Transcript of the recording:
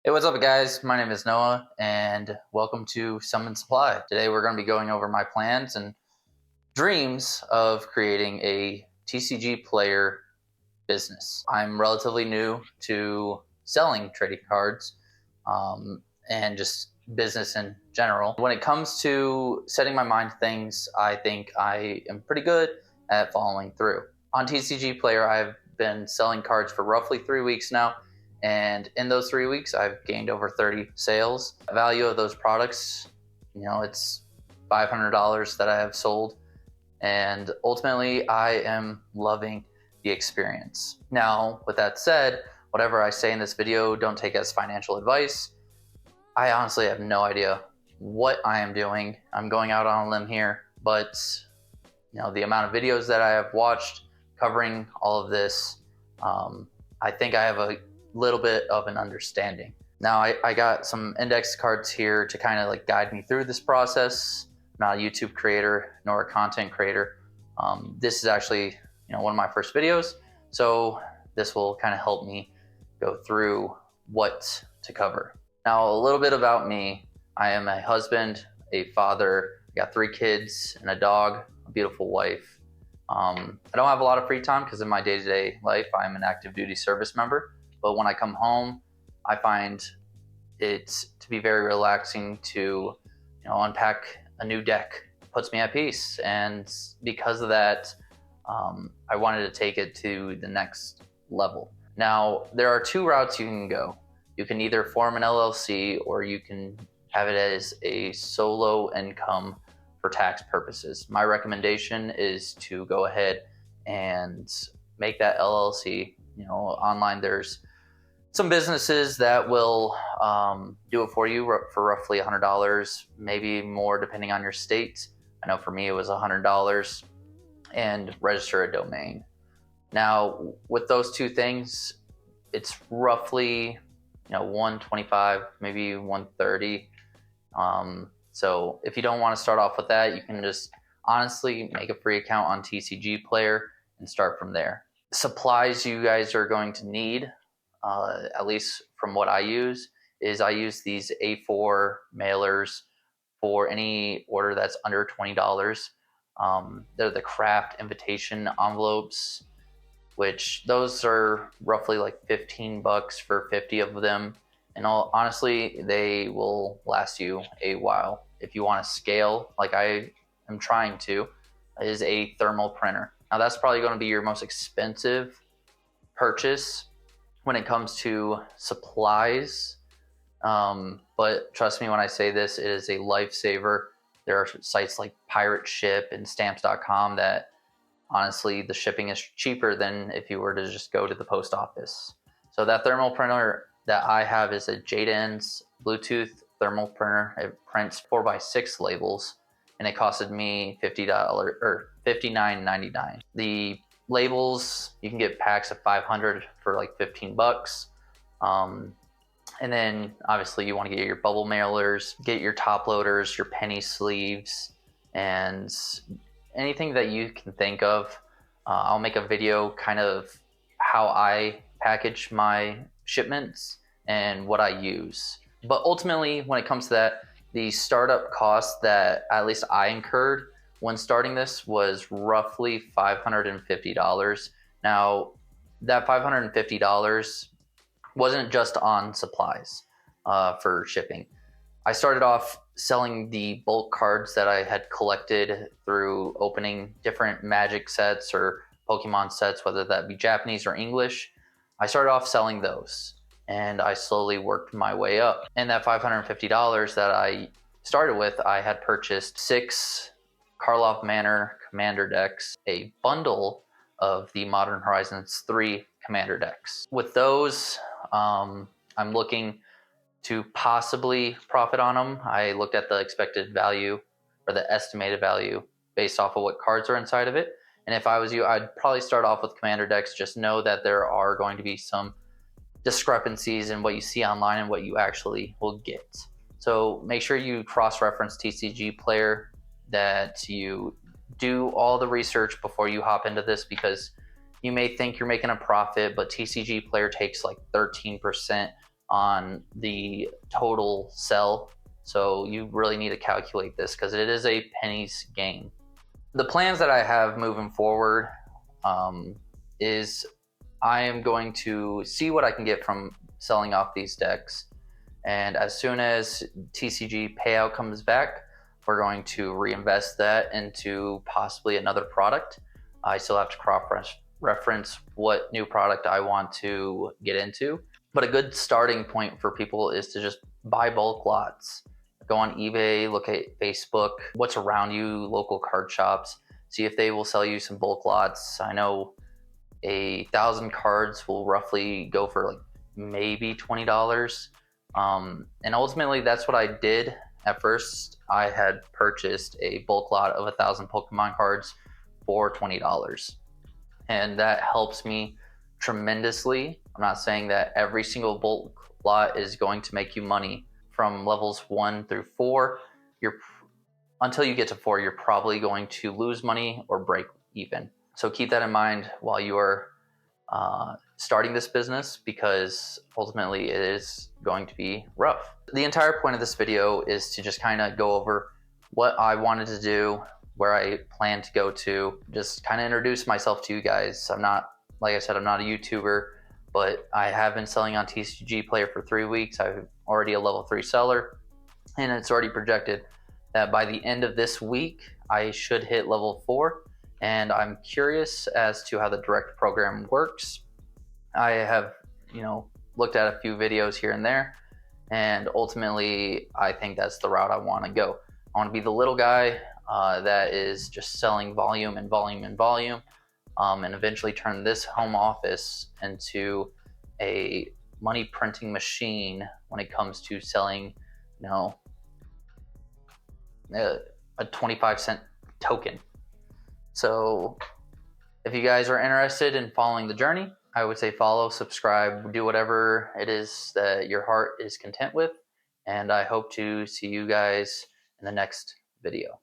Hey, what's up, guys? My name is Noah, and welcome to Summon Supply. Today, we're going to be going over my plans and dreams of creating a TCG player business. I'm relatively new to selling trading cards and just business in general. When it comes to setting my mind to things, I think I am pretty good at following through. On TCG Player, I've been selling cards for roughly 3 weeks now. And in those 3 weeks, I've gained over 30 sales. The value of those products, it's $500 that I have sold. And ultimately, I am loving the experience. Now, with that said, whatever I say in this video, don't take as financial advice. I honestly have no idea what I am doing. I'm going out on a limb here, but the amount of videos that I have watched covering all of this, I think I have a little bit of an understanding. Now, I got some index cards here to kind of like guide me through this process. I'm not a YouTube creator nor a content creator. This is actually one of my first videos, so this will kind of help me go through what to cover. Now, a little bit about me. I am a husband, a father. I got 3 kids and a dog, a beautiful wife. I don't have a lot of free time because in my day-to-day life, I'm an active duty service member. But when I come home, I find it to be very relaxing to, unpack a new deck. It puts me at peace, and because of that, I wanted to take it to the next level. Now, there are 2 routes you can go. You can either form an LLC, or you can have it as a solo income for tax purposes. My recommendation is to go ahead and make that LLC. Online there's some businesses that will do it for you for roughly $100, maybe more depending on your state. I know for me it was $100, and register a domain. Now, with those 2 things, it's roughly $125, maybe $130. So if you don't want to start off with that, you can just honestly make a free account on TCG Player and start from there. Supplies you guys are going to need, at least from what I use, is I use these A4 mailers for any order that's under $20. They're the Kraft Invitation Envelopes, which those are roughly like $15 for 50 of them. And honestly, they will last you a while. If you want to scale, like I am trying to, is a thermal printer. Now that's probably going to be your most expensive purchase when it comes to supplies. But trust me when I say this, it is a lifesaver. There are sites like Pirate Ship and Stamps.com that honestly, the shipping is cheaper than if you were to just go to the post office. So that thermal printer that I have is a JADENS Bluetooth thermal printer. It prints 4x6 labels, and it costed me $50 or $59.99. The labels, you can get packs of 500 for like $15. And then obviously you want to get your bubble mailers, get your top loaders, your penny sleeves, and anything that you can think of. I'll make a video kind of how I package my shipments and what I use. But ultimately, when it comes to that, the startup cost that at least I incurred when starting this was roughly $550. Now, that $550 wasn't just on supplies for shipping. I started off selling the bulk cards that I had collected through opening different Magic sets or Pokemon sets, whether that be Japanese or English. I started off selling those, and I slowly worked my way up. And that $550 that I started with, I had purchased 6 Karlov Manor Commander decks, a bundle of the Modern Horizons 3 Commander decks. With those, I'm looking to possibly profit on them. I looked at the expected value or the estimated value based off of what cards are inside of it. And if I was you, I'd probably start off with Commander decks. Just know that there are going to be some discrepancies in what you see online and what you actually will get. So make sure you cross-reference TCG Player, that you do all the research before you hop into this, because you may think you're making a profit, but TCG Player takes like 13% on the total sell. So you really need to calculate this because it is a pennies game. The plans that I have moving forward is I am going to see what I can get from selling off these decks. And as soon as TCG payout comes back, we're going to reinvest that into possibly another product. I still have to cross-reference what new product I want to get into. But a good starting point for people is to just buy bulk lots. Go on eBay, look at Facebook, what's around you, local card shops, see if they will sell you some bulk lots. I know 1,000 cards will roughly go for like maybe $20. And ultimately that's what I did. At first I had purchased a bulk lot of 1,000 Pokemon cards for $20, and that helps me tremendously. I'm not saying that every single bulk lot is going to make you money. From levels 1 through 4, until you get to 4, you're probably going to lose money or break even. So keep that in mind while you are starting this business, because ultimately it is going to be rough. The entire point of this video is to just kind of go over what I wanted to do, where I plan to go to, just kind of introduce myself to you guys. I'm not, like I said, I'm not a YouTuber, but I have been selling on TCG Player for 3 weeks. I'm already a level 3 seller, and it's already projected that by the end of this week, I should hit level 4. And I'm curious as to how the direct program works. I have, looked at a few videos here and there, and ultimately I think that's the route I want to go. I want to be the little guy that is just selling volume and volume and volume, and eventually turn this home office into a money printing machine when it comes to selling, a 25-cent token. So if you guys are interested in following the journey, I would say follow, subscribe, do whatever it is that your heart is content with. And I hope to see you guys in the next video.